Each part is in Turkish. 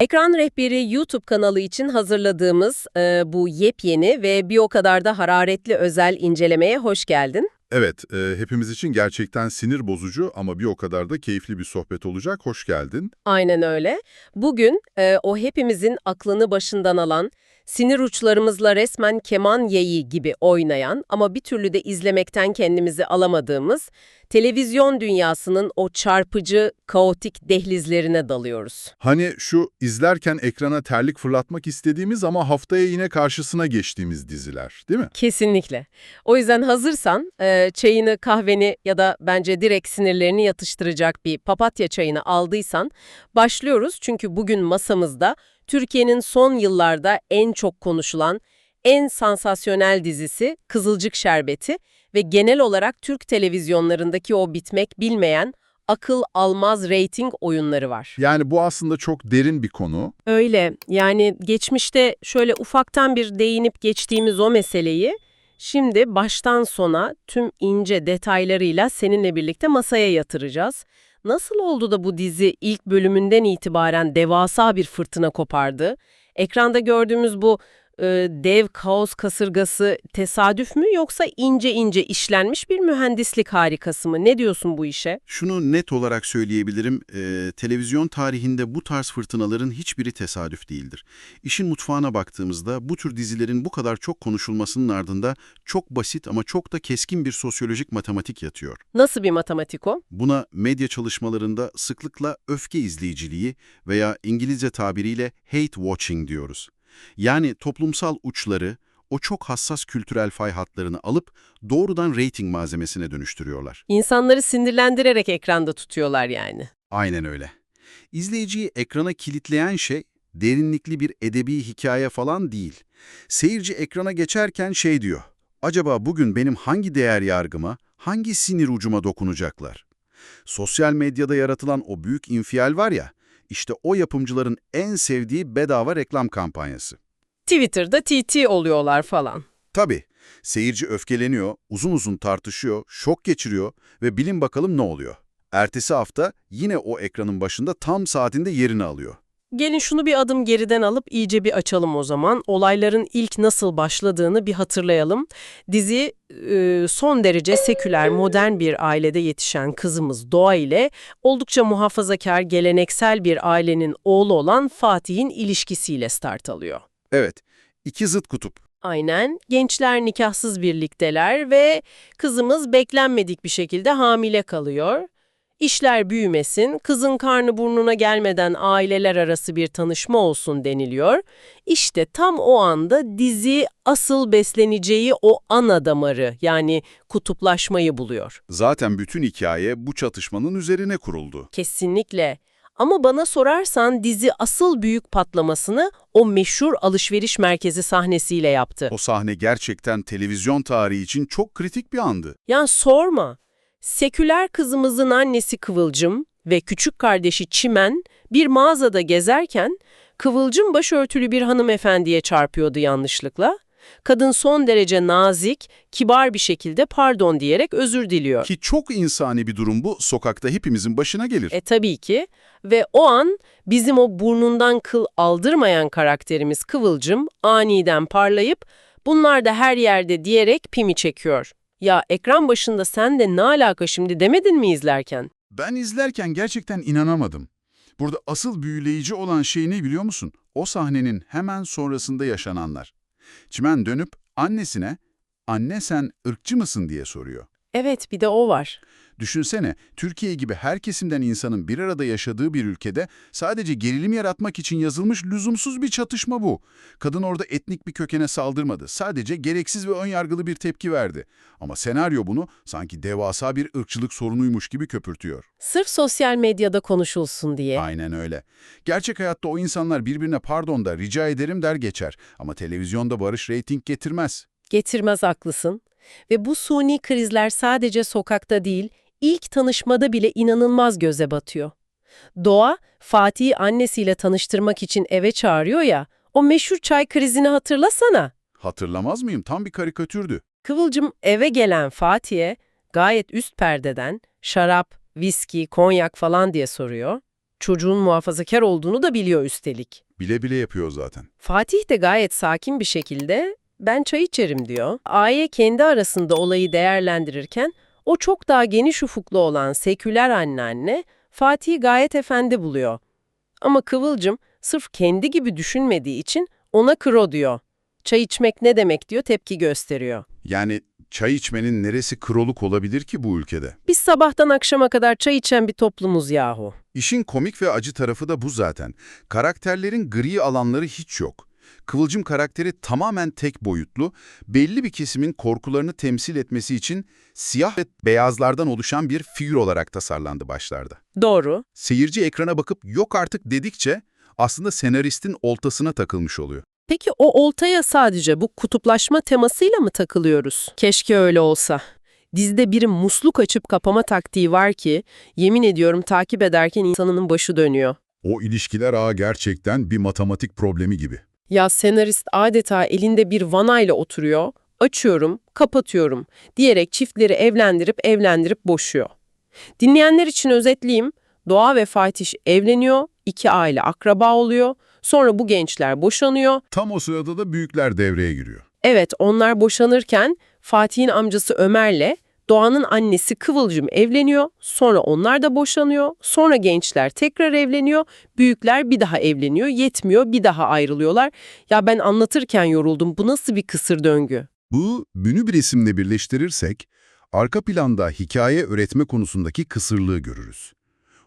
Ekran Rehberi YouTube kanalı için hazırladığımız bu yepyeni ve bir o kadar da hararetli özel incelemeye hoş geldin. Evet, hepimiz için gerçekten sinir bozucu ama bir o kadar da keyifli bir sohbet olacak. Hoş geldin. Aynen öyle. Bugün o hepimizin aklını başından alan, sinir uçlarımızla resmen keman yeyi gibi oynayan ama bir türlü de izlemekten kendimizi alamadığımız televizyon dünyasının o çarpıcı, kaotik dehlizlerine dalıyoruz. Hani şu izlerken ekrana terlik fırlatmak istediğimiz ama haftaya yine karşısına geçtiğimiz diziler, değil mi? Kesinlikle. O yüzden hazırsan çayını, kahveni ya da bence direkt sinirlerini yatıştıracak bir papatya çayını aldıysan başlıyoruz. Çünkü bugün masamızda Türkiye'nin son yıllarda en çok konuşulan, en sansasyonel dizisi Kızılcık Şerbeti ve genel olarak Türk televizyonlarındaki o bitmek bilmeyen akıl almaz reyting oyunları var. Yani bu aslında çok derin bir konu. Öyle, yani geçmişte şöyle ufaktan bir değinip geçtiğimiz o meseleyi şimdi baştan sona tüm ince detaylarıyla seninle birlikte masaya yatıracağız. Nasıl oldu da bu dizi ilk bölümünden itibaren devasa bir fırtına kopardı? Ekranda gördüğümüz bu dev kaos kasırgası tesadüf mü yoksa ince ince işlenmiş bir mühendislik harikası mı? Ne diyorsun bu işe? Şunu net olarak söyleyebilirim, televizyon tarihinde bu tarz fırtınaların hiçbiri tesadüf değildir. İşin mutfağına baktığımızda bu tür dizilerin bu kadar çok konuşulmasının ardında çok basit ama çok da keskin bir sosyolojik matematik yatıyor. Nasıl bir matematik o? Buna medya çalışmalarında sıklıkla öfke izleyiciliği veya İngilizce tabiriyle hate watching diyoruz. Yani toplumsal uçları, o çok hassas kültürel fay hatlarını alıp doğrudan reyting malzemesine dönüştürüyorlar. İnsanları sinirlendirerek ekranda tutuyorlar yani. Aynen öyle. İzleyiciyi ekrana kilitleyen şey derinlikli bir edebi hikaye falan değil. Seyirci ekrana geçerken şey diyor, acaba bugün benim hangi değer yargıma, hangi sinir ucuma dokunacaklar? Sosyal medyada yaratılan o büyük infial var ya, işte o yapımcıların en sevdiği bedava reklam kampanyası. Twitter'da TT oluyorlar falan. Tabii, seyirci öfkeleniyor, uzun uzun tartışıyor, şok geçiriyor ve bilin bakalım ne oluyor. Ertesi hafta yine o ekranın başında tam saatinde yerini alıyor. Gelin şunu bir adım geriden alıp iyice bir açalım o zaman. Olayların ilk nasıl başladığını bir hatırlayalım. Dizi son derece seküler, modern bir ailede yetişen kızımız Doğa ile oldukça muhafazakar, geleneksel bir ailenin oğlu olan Fatih'in ilişkisiyle start alıyor. Evet, iki zıt kutup. Aynen, gençler nikahsız birlikteler ve kızımız beklenmedik bir şekilde hamile kalıyor. İşler büyümesin, kızın karnı burnuna gelmeden aileler arası bir tanışma olsun deniliyor. İşte tam o anda dizi asıl besleneceği o ana damarı yani kutuplaşmayı buluyor. Zaten bütün hikaye bu çatışmanın üzerine kuruldu. Kesinlikle. Ama bana sorarsan dizi asıl büyük patlamasını o meşhur alışveriş merkezi sahnesiyle yaptı. O sahne gerçekten televizyon tarihi için çok kritik bir andı. Yani sorma. Seküler kızımızın annesi Kıvılcım ve küçük kardeşi Çimen bir mağazada gezerken Kıvılcım başörtülü bir hanımefendiye çarpıyordu yanlışlıkla. Kadın son derece nazik, kibar bir şekilde pardon diyerek özür diliyor. Ki çok insani bir durum bu, sokakta hepimizin başına gelir. Tabii ki ve o an bizim o burnundan kıl aldırmayan karakterimiz Kıvılcım aniden parlayıp bunlar da her yerde diyerek pimi çekiyor. Ya ekran başında sen de ne alaka şimdi demedin mi izlerken? Ben izlerken gerçekten inanamadım. Burada asıl büyüleyici olan şey ne biliyor musun? O sahnenin hemen sonrasında yaşananlar. Çimen dönüp annesine, "Anne sen ırkçı mısın?" diye soruyor. Evet, bir de o var. Düşünsene, Türkiye gibi her kesimden insanın bir arada yaşadığı bir ülkede sadece gerilim yaratmak için yazılmış lüzumsuz bir çatışma bu. Kadın orada etnik bir kökene saldırmadı. Sadece gereksiz ve önyargılı bir tepki verdi. Ama senaryo bunu sanki devasa bir ırkçılık sorunuymuş gibi köpürtüyor. Sırf sosyal medyada konuşulsun diye. Aynen öyle. Gerçek hayatta o insanlar birbirine pardon da rica ederim der geçer. Ama televizyonda barış reyting getirmez. Getirmez haklısın. Ve bu suni krizler sadece sokakta değil, ilk tanışmada bile inanılmaz göze batıyor. Doğa, Fatih'i annesiyle tanıştırmak için eve çağırıyor ya, o meşhur çay krizini hatırlasana. Hatırlamaz mıyım? Tam bir karikatürdü. Kıvılcım eve gelen Fatih'e gayet üst perdeden şarap, viski, konyak falan diye soruyor. Çocuğun muhafazakar olduğunu da biliyor üstelik. Bile bile yapıyor zaten. Fatih de gayet sakin bir şekilde ben çay içerim diyor. Aile kendi arasında olayı değerlendirirken o çok daha geniş ufuklu olan seküler anneanne Fatih'i gayet efendi buluyor. Ama Kıvılcım sırf kendi gibi düşünmediği için ona kro diyor. Çay içmek ne demek diyor, tepki gösteriyor. Yani çay içmenin neresi kroluk olabilir ki bu ülkede? Biz sabahtan akşama kadar çay içen bir toplumuz yahu. İşin komik ve acı tarafı da bu zaten. Karakterlerin gri alanları hiç yok. Kıvılcım karakteri tamamen tek boyutlu, belli bir kesimin korkularını temsil etmesi için siyah ve beyazlardan oluşan bir figür olarak tasarlandı başlarda. Doğru. Seyirci ekrana bakıp yok artık dedikçe aslında senaristin oltasına takılmış oluyor. Peki o oltaya sadece bu kutuplaşma temasıyla mı takılıyoruz? Keşke öyle olsa. Dizide bir musluk açıp kapama taktiği var ki, yemin ediyorum takip ederken insanın başı dönüyor. O ilişkiler ağı gerçekten bir matematik problemi gibi. Ya senarist adeta elinde bir vanayla oturuyor, açıyorum, kapatıyorum diyerek çiftleri evlendirip boşuyor. Dinleyenler için özetleyeyim, Doğa ve Fatih evleniyor, iki aile akraba oluyor, sonra bu gençler boşanıyor. Tam o sırada da büyükler devreye giriyor. Evet, onlar boşanırken Fatih'in amcası Ömer'le Doğan'ın annesi Kıvılcım evleniyor, sonra onlar da boşanıyor, sonra gençler tekrar evleniyor, büyükler bir daha evleniyor, yetmiyor, bir daha ayrılıyorlar. Ya ben anlatırken yoruldum, bu nasıl bir kısır döngü? Bunu bir isimle birleştirirsek, arka planda hikaye üretme konusundaki kısırlığı görürüz.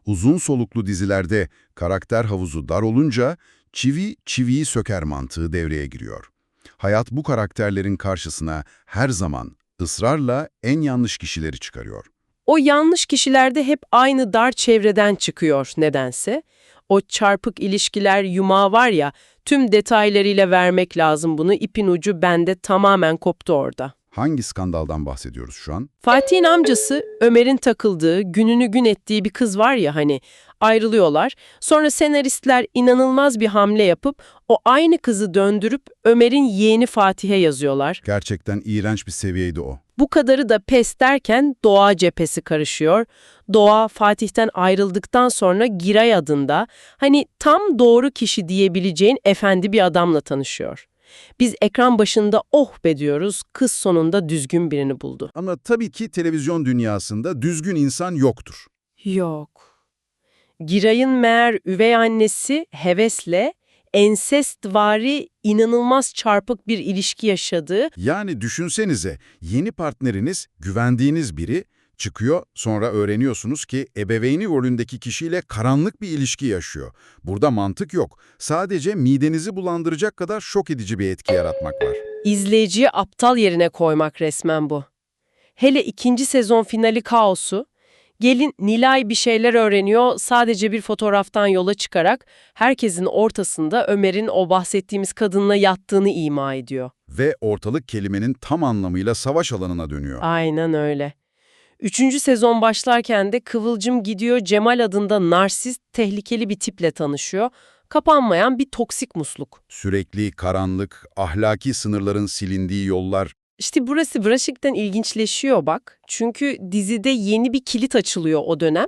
Uzun soluklu dizilerde karakter havuzu dar olunca çivi çiviyi söker mantığı devreye giriyor. Hayat bu karakterlerin karşısına her zaman ısrarla en yanlış kişileri çıkarıyor. O yanlış kişilerde hep aynı dar çevreden çıkıyor nedense. O çarpık ilişkiler yumağı var ya, tüm detaylarıyla vermek lazım bunu, ipin ucu bende tamamen koptu orada. Hangi skandaldan bahsediyoruz şu an? Fatih'in amcası Ömer'in takıldığı, gününü gün ettiği bir kız var ya hani, ayrılıyorlar. Sonra senaristler inanılmaz bir hamle yapıp o aynı kızı döndürüp Ömer'in yeğeni Fatih'e yazıyorlar. Gerçekten iğrenç bir seviyeydi o. Bu kadarı da pes derken Doğa cephesi karışıyor. Doğa Fatih'ten ayrıldıktan sonra Giray adında hani tam doğru kişi diyebileceğin efendi bir adamla tanışıyor. Biz ekran başında oh be diyoruz, kız sonunda düzgün birini buldu. Ama tabii ki televizyon dünyasında düzgün insan yoktur. Yok. Giray'ın meğer üvey annesi hevesle ensestvari inanılmaz çarpık bir ilişki yaşadığı, Yani düşünsenize, yeni partneriniz, güvendiğiniz biri çıkıyor, sonra öğreniyorsunuz ki ebeveyni rolündeki kişiyle karanlık bir ilişki yaşıyor. Burada mantık yok. Sadece midenizi bulandıracak kadar şok edici bir etki yaratmak var. izleyiciyi aptal yerine koymak resmen bu. Hele ikinci sezon finali kaosu, gelin Nilay bir şeyler öğreniyor, sadece bir fotoğraftan yola çıkarak herkesin ortasında Ömer'in o bahsettiğimiz kadınla yattığını ima ediyor. Ve ortalık kelimenin tam anlamıyla savaş alanına dönüyor. Aynen öyle. Üçüncü sezon başlarken de Kıvılcım gidiyor Cemal adında narsist, tehlikeli bir tiple tanışıyor. Kapanmayan bir toksik musluk. Sürekli karanlık, ahlaki sınırların silindiği yollar. İşte burası gerçekten ilginçleşiyor bak. Çünkü dizide yeni bir kilit açılıyor o dönem.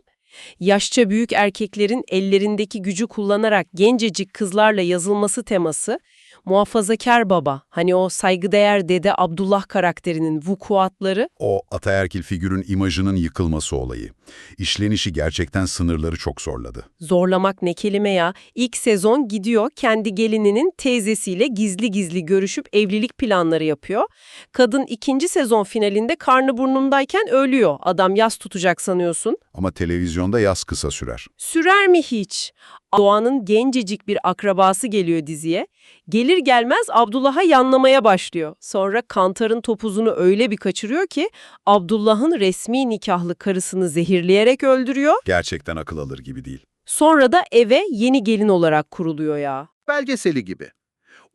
Yaşça büyük erkeklerin ellerindeki gücü kullanarak gencecik kızlarla yazılması teması, muhafazakar baba, hani o saygıdeğer dede Abdullah karakterinin vukuatları, O ataerkil figürün imajının yıkılması olayı. İşlenişi gerçekten sınırları çok zorladı. zorlamak ne kelime ya. İlk sezon gidiyor kendi gelininin teyzesiyle gizli gizli görüşüp evlilik planları yapıyor. Kadın ikinci sezon finalinde karnı burnundayken ölüyor. Adam yas tutacak sanıyorsun. Ama televizyonda yaz kısa sürer. Sürer mi hiç? Doğan'ın gencecik bir akrabası geliyor diziye. Gelir gelmez Abdullah'a yanlamaya başlıyor. Sonra Kantar'ın topuzunu öyle bir kaçırıyor ki Abdullah'ın resmi nikahlı karısını zehirleyerek öldürüyor. Gerçekten akıl alır gibi değil. Sonra da eve yeni gelin olarak kuruluyor ya. Belgeseli gibi.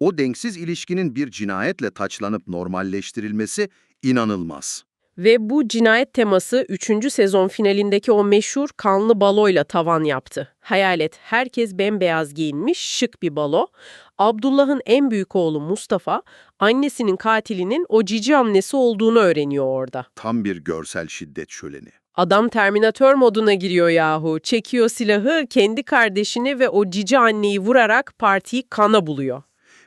O denksiz ilişkinin bir cinayetle taçlanıp normalleştirilmesi inanılmaz. Ve bu cinayet teması 3. sezon finalindeki o meşhur kanlı baloyla tavan yaptı. Hayal et, herkes bembeyaz giyinmiş, şık bir balo. Abdullah'ın en büyük oğlu Mustafa, annesinin katilinin o cici annesi olduğunu öğreniyor orada. Tam bir görsel şiddet şöleni. Adam Terminator moduna giriyor yahu. Çekiyor silahı, kendi kardeşini ve o cici anneyi vurarak partiyi kana buluyor.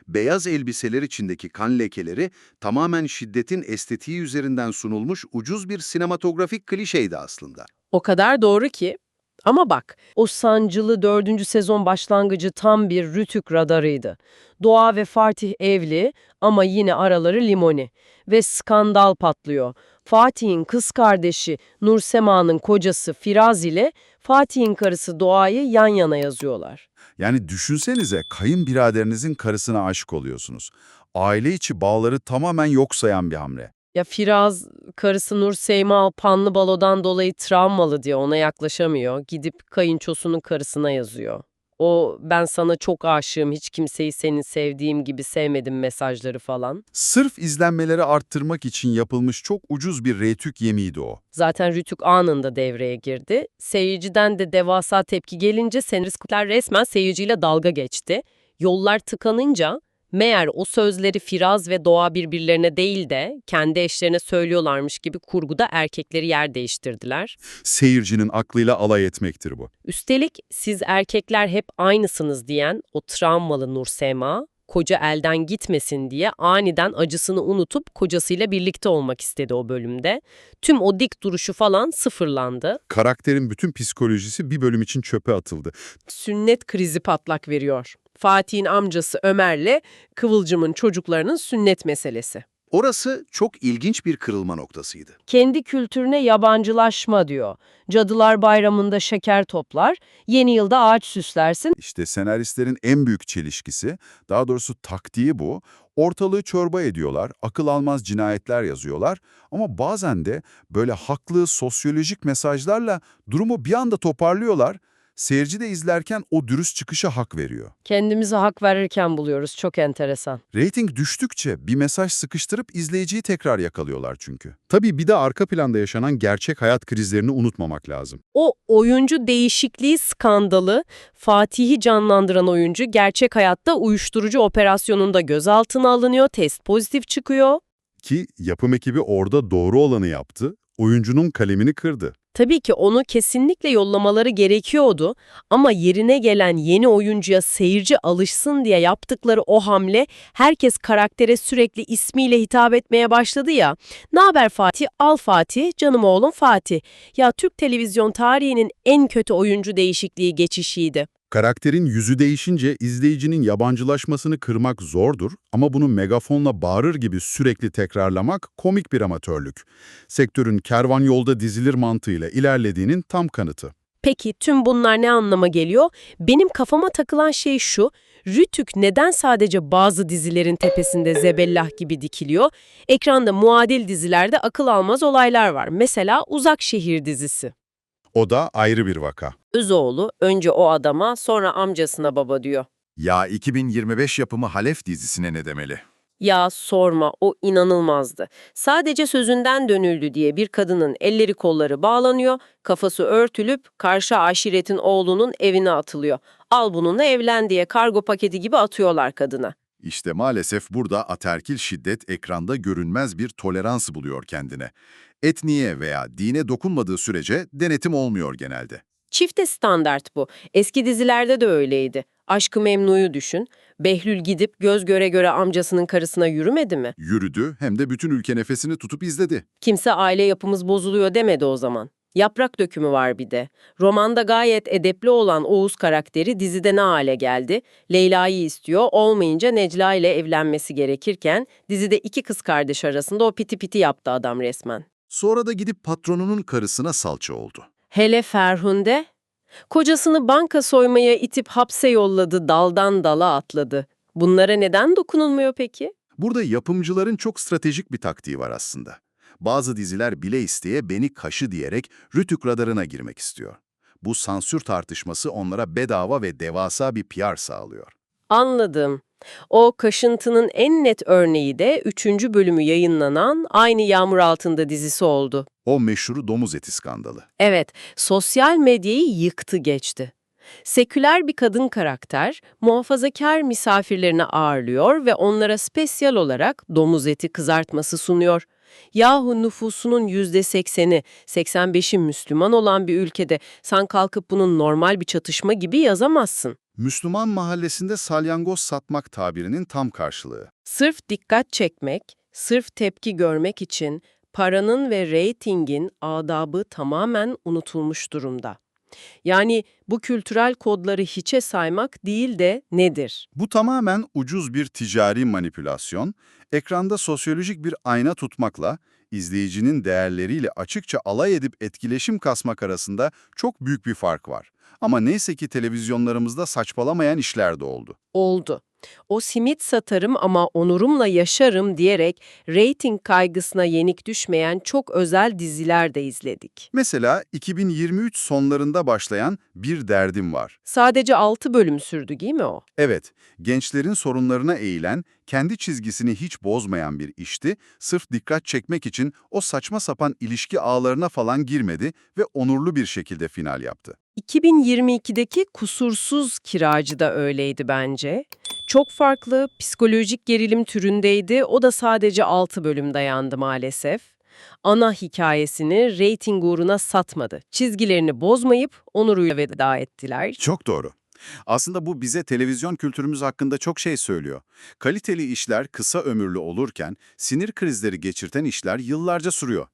Beyaz elbiseler içindeki kan lekeleri tamamen şiddetin estetiği üzerinden sunulmuş ucuz bir sinematografik klişeydi aslında. O kadar doğru ki. Ama bak, o sancılı 4. sezon başlangıcı tam bir Rütük radarıydı. Doğa ve Fatih evli ama yine araları limoni. Ve skandal patlıyor. Fatih'in kız kardeşi Nursema'nın kocası Firaz ile Fatih'in karısı Doğa'yı yan yana yazıyorlar. Yani düşünsenize kayınbiraderinizin karısına aşık oluyorsunuz. Aile içi bağları tamamen yok sayan bir hamle. Ya Firaz, karısı Nurseyma panlı balodan dolayı travmalı diye ona yaklaşamıyor. Gidip kayınçosunun karısına yazıyor. O ben sana çok aşığım, hiç kimseyi senin sevdiğim gibi sevmedim mesajları falan. Sırf izlenmeleri arttırmak için yapılmış çok ucuz bir reytük yemeğiydi o. Zaten Rütük anında devreye girdi. Seyirciden de devasa tepki gelince senaristler resmen seyirciyle dalga geçti. Yollar tıkanınca meğer o sözleri Firaz ve Doğa birbirlerine değil de kendi eşlerine söylüyorlarmış gibi kurguda erkekleri yer değiştirdiler. Seyircinin aklıyla alay etmektir bu. Üstelik siz erkekler hep aynısınız diyen o travmalı Nursema, koca elden gitmesin diye aniden acısını unutup kocasıyla birlikte olmak istedi o bölümde. Tüm o dik duruşu falan sıfırlandı. Karakterin bütün psikolojisi bir bölüm için çöpe atıldı. Sünnet krizi patlak veriyor. Fatih'in amcası Ömer'le Kıvılcım'ın çocuklarının sünnet meselesi. Orası çok ilginç bir kırılma noktasıydı. Kendi kültürüne yabancılaşma diyor. Cadılar Bayramı'nda şeker toplar, yeni yılda ağaç süslersin. İşte senaristlerin en büyük çelişkisi, daha doğrusu taktiği bu. Ortalığı çorba ediyorlar, akıl almaz cinayetler yazıyorlar ama bazen de böyle haklı sosyolojik mesajlarla durumu bir anda toparlıyorlar. Seyirci de izlerken o dürüst çıkışa hak veriyor. Kendimize hak verirken buluyoruz, çok enteresan. Reyting düştükçe bir mesaj sıkıştırıp izleyiciyi tekrar yakalıyorlar çünkü. Tabii bir de arka planda yaşanan gerçek hayat krizlerini unutmamak lazım. O oyuncu değişikliği skandalı, Fatih'i canlandıran oyuncu gerçek hayatta uyuşturucu operasyonunda gözaltına alınıyor, test pozitif çıkıyor. Ki yapım ekibi orada doğru olanı yaptı, oyuncunun kalemini kırdı. Tabii ki onu kesinlikle yollamaları gerekiyordu ama yerine gelen yeni oyuncuya seyirci alışsın diye yaptıkları o hamle herkes karaktere sürekli ismiyle hitap etmeye başladı ya. "Naber Fatih? Al Fatih, canım oğlum Fatih." Ya Türk televizyon tarihinin en kötü oyuncu değişikliği geçişiydi. Karakterin yüzü değişince izleyicinin yabancılaşmasını kırmak zordur ama bunu megafonla bağırır gibi sürekli tekrarlamak komik bir amatörlük. Sektörün kervan yolda dizilir mantığıyla ilerlediğinin tam kanıtı. Peki tüm bunlar ne anlama geliyor? Benim kafama takılan şey şu: Rütük neden sadece bazı dizilerin tepesinde zebellah gibi dikiliyor? Ekranda muadil dizilerde akıl almaz olaylar var. Mesela Uzak Şehir dizisi. O da ayrı bir vaka. Özoğlu önce o adama sonra amcasına baba diyor. Ya 2025 yapımı Halef dizisine ne demeli? Ya sorma, o inanılmazdı. Sadece sözünden dönüldü diye bir kadının elleri kolları bağlanıyor, kafası örtülüp karşı aşiretin oğlunun evine atılıyor. Al bununla evlen diye kargo paketi gibi atıyorlar kadına. İşte maalesef burada ataerkil şiddet ekranda görünmez bir tolerans buluyor kendine. Etniye veya dine dokunmadığı sürece denetim olmuyor genelde. Çifte standart bu. Eski dizilerde de öyleydi. Aşk-ı Memnu'yu düşün. Behlül gidip göz göre göre amcasının karısına yürümedi mi? Yürüdü hem de bütün ülke nefesini tutup izledi. Kimse aile yapımız bozuluyor demedi o zaman. Yaprak dökümü var bir de. Romanda gayet edepli olan Oğuz karakteri dizide ne hale geldi? Leyla'yı istiyor, olmayınca Necla ile evlenmesi gerekirken dizide iki kız kardeş arasında o piti piti yaptı adam resmen. Sonra da gidip patronunun karısına salça oldu. Hele Ferhunde, kocasını banka soymaya itip hapse yolladı, daldan dala atladı. Bunlara neden dokunulmuyor peki? Burada yapımcıların çok stratejik bir taktiği var aslında. Bazı diziler bile isteye beni kaşı diyerek Rütük radarına girmek istiyor. Bu sansür tartışması onlara bedava ve devasa bir PR sağlıyor. Anladım. O kaşıntının en net örneği de 3. bölümü yayınlanan Aynı Yağmur Altında dizisi oldu. O meşhur domuz eti skandalı. Evet, sosyal medyayı yıktı geçti. Seküler bir kadın karakter, muhafazakar misafirlerini ağırlıyor ve onlara spesiyal olarak domuz eti kızartması sunuyor. Yahu nüfusunun %80'i, 85'i Müslüman olan bir ülkede sen kalkıp bunun normal bir çatışma gibi yazamazsın. Müslüman mahallesinde salyangoz satmak tabirinin tam karşılığı. Sırf dikkat çekmek, sırf tepki görmek için paranın ve reytingin adabı tamamen unutulmuş durumda. Yani bu kültürel kodları hiçe saymak değil de nedir? Bu tamamen ucuz bir ticari manipülasyon, ekranda sosyolojik bir ayna tutmakla, izleyicinin değerleriyle açıkça alay edip etkileşim kasmak arasında çok büyük bir fark var. Ama neyse ki televizyonlarımızda saçmalamayan işler de oldu. Oldu. O simit satarım ama onurumla yaşarım diyerek reyting kaygısına yenik düşmeyen çok özel diziler de izledik. Mesela 2023 sonlarında başlayan Bir Derdim Var. Sadece 6 bölüm sürdü değil mi o? Evet, gençlerin sorunlarına eğilen, kendi çizgisini hiç bozmayan bir işti, sırf dikkat çekmek için o saçma sapan ilişki ağlarına falan girmedi ve onurlu bir şekilde final yaptı. 2022'deki Kusursuz Kiracı da öyleydi bence. Çok farklı, psikolojik gerilim türündeydi. O da sadece 6 bölüm dayandı maalesef. Ana hikayesini reyting uğruna satmadı. Çizgilerini bozmayıp onuruyla veda ettiler. Çok doğru. Aslında bu bize televizyon kültürümüz hakkında çok şey söylüyor. Kaliteli işler kısa ömürlü olurken sinir krizleri geçirten işler yıllarca sürüyor.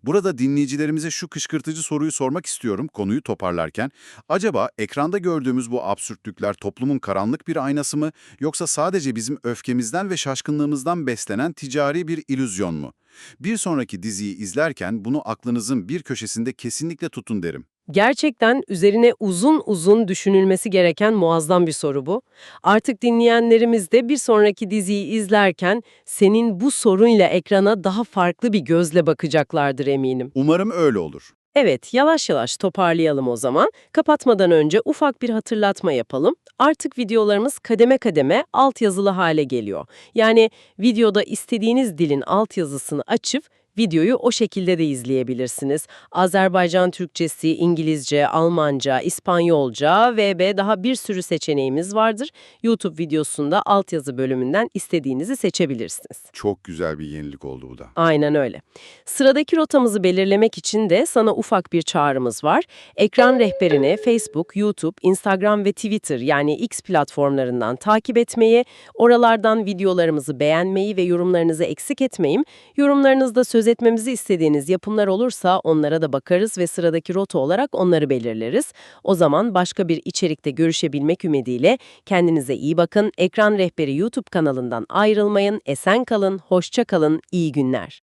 Burada dinleyicilerimize şu kışkırtıcı soruyu sormak istiyorum konuyu toparlarken. Acaba ekranda gördüğümüz bu absürtlükler toplumun karanlık bir aynası mı yoksa sadece bizim öfkemizden ve şaşkınlığımızdan beslenen ticari bir illüzyon mu? Bir sonraki diziyi izlerken bunu aklınızın bir köşesinde kesinlikle tutun derim. Gerçekten üzerine uzun uzun düşünülmesi gereken muazzam bir soru bu. Artık dinleyenlerimiz de bir sonraki diziyi izlerken senin bu soruyla ekrana daha farklı bir gözle bakacaklardır eminim. Umarım öyle olur. Evet, yavaş yavaş toparlayalım o zaman. Kapatmadan önce ufak bir hatırlatma yapalım. Artık videolarımız kademe kademe altyazılı hale geliyor. Yani videoda istediğiniz dilin altyazısını açıp videoyu o şekilde de izleyebilirsiniz. Azerbaycan Türkçesi, İngilizce, Almanca, İspanyolca ve daha bir sürü seçeneğimiz vardır. YouTube videosunda altyazı bölümünden istediğinizi seçebilirsiniz. Çok güzel bir yenilik oldu bu da. Aynen öyle. Sıradaki rotamızı belirlemek için de sana ufak bir çağrımız var. Ekran rehberini Facebook, YouTube, Instagram ve Twitter yani X platformlarından takip etmeyi, oralardan videolarımızı beğenmeyi ve yorumlarınızı eksik etmeyin. Yorumlarınızda söz etmemizi istediğiniz yapımlar olursa onlara da bakarız ve sıradaki rota olarak onları belirleriz. O zaman başka bir içerikte görüşebilmek ümidiyle kendinize iyi bakın. Ekran Rehberi YouTube kanalından ayrılmayın. Esen kalın, hoşça kalın, iyi günler.